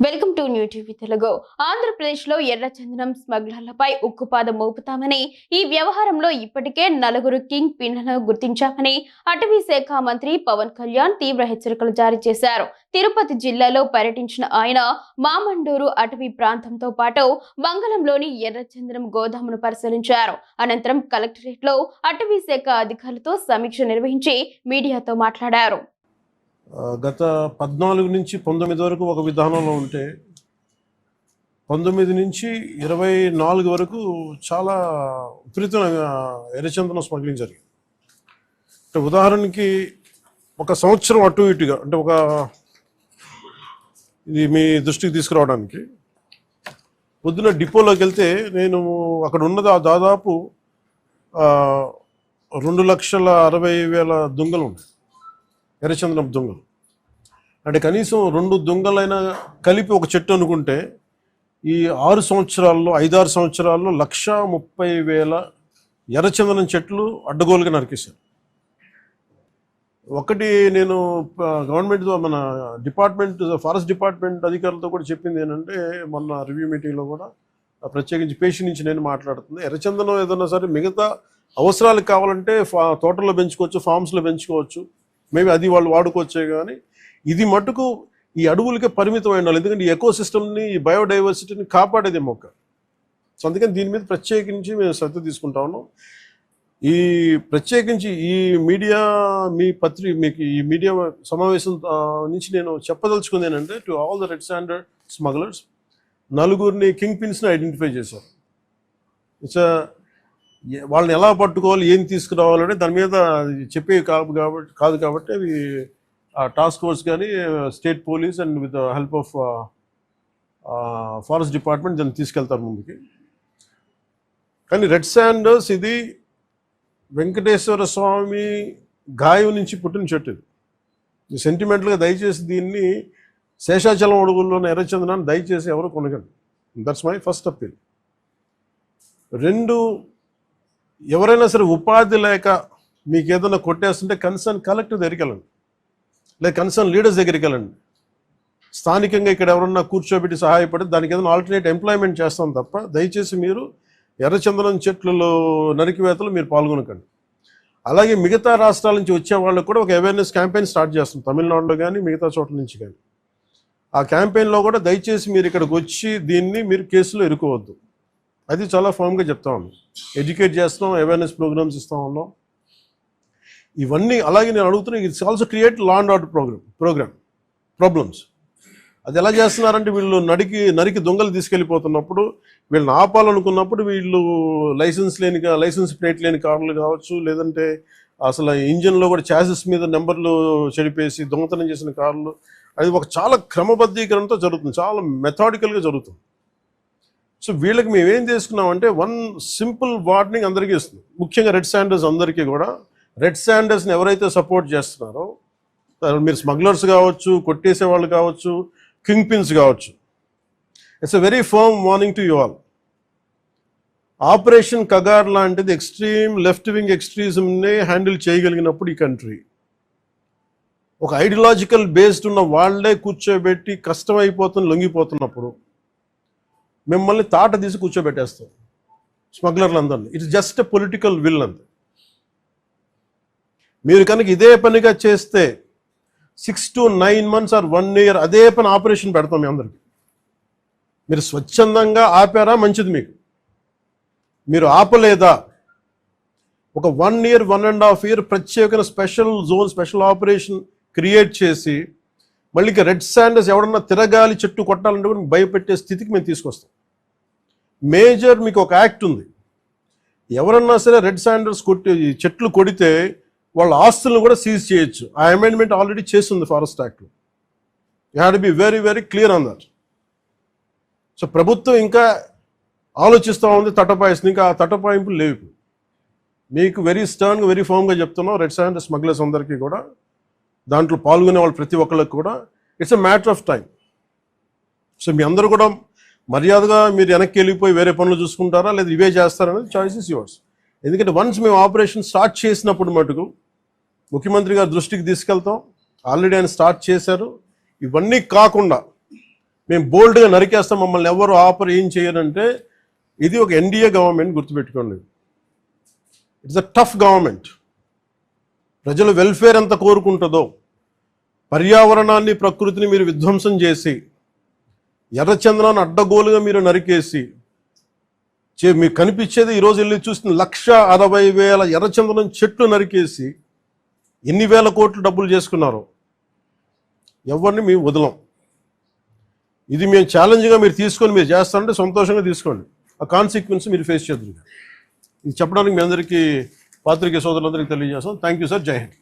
Welcome to new TV Telugu. ఆంధ్రప్రదేశ్లో ఎర్రచందనం స్మగ్లర్లపై ఉక్కుపాదం మోపుతామని, ఈ వ్యవహారంలో ఇప్పటికే 4 కింగ్ పిన్లను గుర్తించామని అటవీ శాఖ మంత్రి పవన్ కళ్యాణ్ తీవ్ర హెచ్చరికలు జారీ చేశారు. తిరుపతి జిల్లాలో పర్యటించిన ఆయన మామండూరు అటవీ ప్రాంతంతో పాటు మంగళంలోని ఎర్రచందనం గోదామును పరిశీలించారు. అనంతరం కలెక్టరేట్లో అటవీ శాఖ అధికారులతో సమీక్ష నిర్వహించి మీడియాతో మాట్లాడారు. గత 14 నుంచి 19 వరకు ఒక విధానంలో ఉంటే 19 నుంచి 24 వరకు చాలా విపరీతమైన ఎర్రచందనం స్మగ్లింగ్ జరిగింది. అంటే ఉదాహరణకి ఒక సంవత్సరం అటు ఇటుగా అంటే ఇది మీ దృష్టికి తీసుకురావడానికి పొద్దున డిపోలోకి వెళ్తే నేను అక్కడ ఉన్నది దాదాపు 2,60,000 దొంగలు ఉన్నాయి, ఎర్రచందనం దొంగలు. అంటే కనీసం 2 దొంగలైనా కలిపి ఒక చెట్టు అనుకుంటే ఈ 5-6 సంవత్సరాల్లో 1,30,000 ఎర్రచందనం చెట్లు అడ్డగోలుగా నరికేశారు. ఒకటి నేను గవర్నమెంట్ మన డిపార్ట్మెంట్ ఫారెస్ట్ డిపార్ట్మెంట్ అధికారులతో కూడా చెప్పింది ఏంటంటే, మొన్న రివ్యూ మీటింగ్లో కూడా ప్రత్యేకించి పేషి నుంచి నేను మాట్లాడుతుంది, ఎర్రచందనం ఏదన్నా సరే మిగతా అవసరాలకు కావాలంటే తోటల్లో పెంచుకోవచ్చు, ఫార్మ్స్లో పెంచుకోవచ్చు, మేబీ అది వాళ్ళు వాడుకోవచ్చే. కానీ ఇది మటుకు ఈ అడవులకే పరిమితమైన వాళ్ళు, ఎందుకంటే ఈ ఎకో సిస్టమ్ని, ఈ బయోడైవర్సిటీని కాపాడేది మొక్క. సో అందుకని దీని మీద ప్రత్యేకించి మేము శ్రద్ధ తీసుకుంటా ఉన్నాం. ఈ ప్రత్యేకించి ఈ మీడియా మీకు ఈ మీడియా సమావేశం నుంచి నేను చెప్పదలుచుకుంది ఏంటంటే, to all the red sanded smugglers 4 king పిన్స్ని ఐడెంటిఫై చేశారు. వాళ్ళని ఎలా పట్టుకోవాలి, ఏం తీసుకురావాలంటే దాని మీద చెప్పే కాదు కాబట్టి అవి టాస్క్ ఫోర్స్ కానీ state police and with help of forest department దాన్ని తీసుకెళ్తారు ముందుకి. కానీ రెడ్ శాండర్స్ ఇది వెంకటేశ్వర స్వామి గాయం నుంచి పుట్టిన చెట్టు. ఇది సెంటిమెంటల్గా దయచేసి దీన్ని శేషాచలం అడుగుల్లోని ఎర్రచందనాన్ని దయచేసి ఎవరు కొనగండి. That's my first appeal. 2, ఎవరైనా సరే ఉపాధి లేక మీకు ఏదైనా కొట్టేస్తుంటే కన్సర్న్ కలెక్టర్ దగ్గరికి వెళ్ళండి, లేదా కన్సర్న్ లీడర్స్ దగ్గరికి వెళ్ళండి. స్థానికంగా ఇక్కడ ఎవరన్నా కూర్చోబెట్టి సహాయపడి దానికి ఏదైనా ఆల్టర్నేట్ ఎంప్లాయ్మెంట్ చేస్తాం తప్ప దయచేసి మీరు ఎర్రచందనం చెట్లలో నరికివేతలు మీరు పాల్గొనకండి. అలాగే మిగతా రాష్ట్రాల నుంచి వచ్చే వాళ్ళకు కూడా ఒక అవేర్నెస్ క్యాంపెయిన్ స్టార్ట్ చేస్తాం, తమిళనాడులో కానీ మిగతా చోట్ల నుంచి కానీ. ఆ క్యాంపెయిన్లో కూడా దయచేసి మీరు ఇక్కడికి వచ్చి దీన్ని మీరు కేసులో ఇరుకోవద్దు, అది చాలా ఫామ్గా చెప్తా ఉన్నాం. ఎడ్యుకేట్ చేస్తున్నాం, అవేర్నెస్ ప్రోగ్రామ్స్ ఇస్తూ ఉన్నాం. ఇవన్నీ అలాగే నేను అడుగుతున్నా, it's also create law and order problems. అది ఎలా చేస్తున్నారంటే, వీళ్ళు నరికి దొంగలు తీసుకెళ్ళిపోతున్నప్పుడు వీళ్ళని ఆపాలనుకున్నప్పుడు వీళ్ళు లైసెన్స్ ప్లేట్ లేని కార్లు కావచ్చు, లేదంటే అసలు ఇంజిన్లో కూడా చాసిస్ మీద నెంబర్లు చెడిపేసి దొంగతనం చేసిన కార్లు, అది ఒక చాలా క్రమబద్ధీకరణతో జరుగుతుంది, చాలా మెథాడికల్గా జరుగుతుంది. సో వీళ్ళకి మేమేం చేసుకున్నామంటే, 1 సింపుల్ వార్నింగ్ అందరికీ ఇస్తుంది, ముఖ్యంగా రెడ్ శాండర్స్ అందరికీ కూడా. రెడ్ శాండర్స్ని ఎవరైతే సపోర్ట్ చేస్తున్నారో, మీరు స్మగ్లర్స్ కావచ్చు, కొట్టేసే వాళ్ళు కావచ్చు, కింగ్ పిన్స్ కావచ్చు, it's a very firm warning to you all. Operation Kagar లాంటిది ఎక్స్ట్రీమ్ లెఫ్ట్ వింగ్ ఎక్స్ట్రీజంనే హ్యాండిల్ చేయగలిగినప్పుడు ఈ కంట్రీ, ఒక ఐడియాలజికల్ బేస్డ్ ఉన్న వాళ్ళే కూర్చోబెట్టి కష్టమైపోతుంది లొంగిపోతున్నప్పుడు మిమ్మల్ని తాట తీసి కూర్చోబెట్టేస్తాం స్మగ్లర్లందరినీ. It's just a political will అంతే. మీరు కనుక ఇదే పనిగా చేస్తే 6 to 9 months or 1 year అదే పని ఆపరేషన్ పెడతాం మీ అందరికి. మీరు స్వచ్ఛందంగా ఆపారా మంచిది, మీరు ఆపలేదా ఒక 1 year 1.5 year ప్రత్యేకమైన special zone, special operation create చేసి మళ్ళీ ఇంకా రెడ్ శాండర్స్ ఎవడన్నా తిరగాలి చెట్టు కొట్టాలంటే కూడా భయపెట్టే స్థితికి మేము తీసుకొస్తాం. మేజర్ మీకు ఒక యాక్ట్ ఉంది, ఎవరన్నా సరే రెడ్ శాండర్స్ చెట్లు కొడితే వాళ్ళ ఆస్తులను కూడా సీజ్ చేయొచ్చు. ఆ అమెండ్మెంట్ ఆల్రెడీ చేస్తుంది ఫారెస్ట్ యాక్ట్లో. You have to be very very clear on that. So ప్రభుత్వం ఇంకా ఆలోచిస్తూ ఉంది, తటపాయిస్తుంది, ఇంకా ఆ తటపాయింపులు లేవు. మీకు వెరీ స్టర్న్గా వెరీ ఫర్మ్గా చెప్తున్నాం, రెడ్ శాండర్ స్మగ్లర్స్ అందరికీ కూడా, దాంట్లో పాల్గొనే వాళ్ళు ప్రతి ఒక్కళ్ళకి కూడా it's a matter of time. So మీ అందరూ కూడా మర్యాదగా మీరు వెనక్కి వెళ్ళిపోయి వేరే పనులు చూసుకుంటారా లేదా ఇవే చేస్తారనేది చాయిస్ ఇస్ యువర్స్. ఎందుకంటే వన్స్ మేము ఆపరేషన్ స్టార్ట్ చేసినప్పుడు మటుకు ముఖ్యమంత్రి గారి దృష్టికి తీసుకెళ్తాం, ఆల్రెడీ ఆయన స్టార్ట్ చేశారు. ఇవన్నీ కాకుండా మేము బోల్డ్గా నరికేస్తాం, మమ్మల్ని ఎవరు ఆపరు, ఏం చేయరంటే ఇది ఒక ఎన్డీఏ గవర్నమెంట్, గుర్తుపెట్టుకోండి. It's a tough government. ప్రజల వెల్ఫేర్ ఎంత కోరుకుంటుందో, పర్యావరణాన్ని ప్రకృతిని మీరు విధ్వంసం చేసి ఎర్రచందనాన్ని అడ్డగోలుగా మీరు నరికేసి మీకు కనిపించేది ఈరోజు వెళ్ళి చూస్తున్న 1,60,000 ఎర్రచందనం చెట్లు నరికేసి ఎన్ని వేల కోట్లు డబ్బులు చేసుకున్నారు. ఎవరిని మేము వదలం. ఇది మేము ఛాలెంజ్గా మీరు తీసుకొని మీరు చేస్తారంటే సంతోషంగా తీసుకోండి, ఆ కాన్సిక్వెన్స్ మీరు ఫేస్ చేద్దరు. ఇది చెప్పడానికి మీ అందరికీ పాత్రికేయ సోదరులందరికీ తెలియజేస్తాం. Thank you sir. జై హింద్.